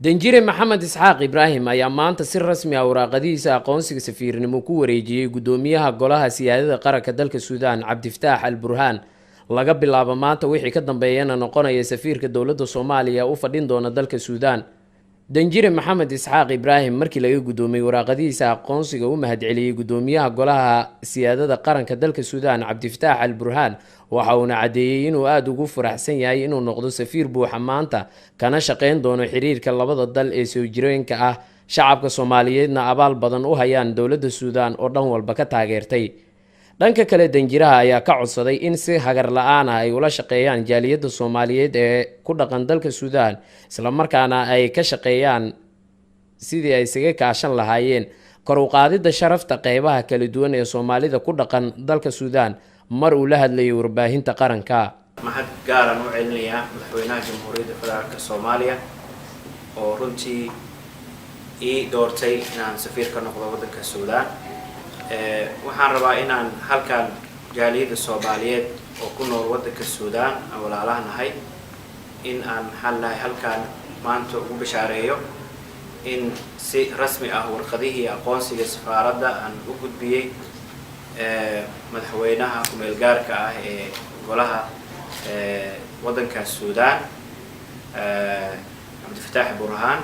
danjire maxamed isxaaq ibraahim ayaa maanta si rasmi ah waraaqadihiisa aqoonsiga safiirnimo ku wareejiyey gudoomiyaha golaha siyaadada qaranka dalka Suudaan Cabdifataax al-Burhaan. laga bilaabo maanta wixii ka dambeeyana noqonaya safiirka dowladda Soomaaliya u fadhin doona dalka Suudaan. danjire maxamed isxaaq ibraahim markii laga gudoomiyay waraaqadihiisa aqoonsiga u mahadceliyay gudoomiyaha golaha siyaadada qaranka dalka Suudaan Cabdifataax al-Burhaan, waxa uu cadeeyay inuu aad ugu faraxsan yahay inuu noqdo safiir buuxa maanta kana shaqeyn doono xiriirka labada dal ee soo jireenka ah. shacabka Soomaaliyeedna abaal badan u hayaan dowladda Suudaan oo dhan walba ka taageertay. dhanka kale danjiraha ayaa ka codsaday in si hagar la'aan ah ay ula shaqeeyaan jaaliyadda Soomaaliyeed ee ku dhaqan dalka Suudaan, isla markaana ay ka shaqeeyaan sidii ay isaga kaashan lahaayeen kor u qaadida sharafta qeybaha kala duwan ee Soomaalida ku dhaqan dalka Suudaan. mar uu la hadlayay warbaahinta qaranka mahad gaaran u celinayaa madaxweynaha Jamhuuriyadda Federaalka Soomaaliya oo runtii ii doortay inaan safiir ka noqdo waddanka Suudaan. waxaan rabaa inaan halkan jaaliyadda Soomaaliyeed oo ku nool waddanka Suudaan aan walaalahanahay in aan halkan maanta ugu bishaareeyo in si rasmi ah warqadihii aqoonsiga safaaradda aan u gudbiyay madaxweynaha ku-meel gaarka ah ee golaha waddanka Suudaan Cabdifataax Burhaan.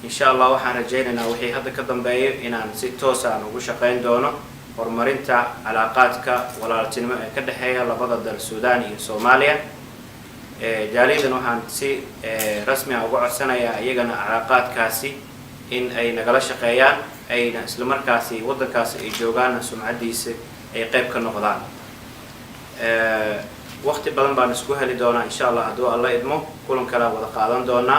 إن شاء الله وحنا رجعنا وحي هذا كدنبايو إن عن ست توسع نقول شقين دونه ورمرنتا علاقاتك ولا تنم كدحية لبضد السوداني الصومالية جاليدا وحنا سي رسمي أو سنة يجنا علاقات كاسي إن أي نقل شقيان أي نسلمر كاسي وضد كاسي جوجان سمعديس أي قيب كنقضان وقت بدن بنسكوها لدونا إن شاء الله هدو الله يدمو كلهم كلا وذقادن دونا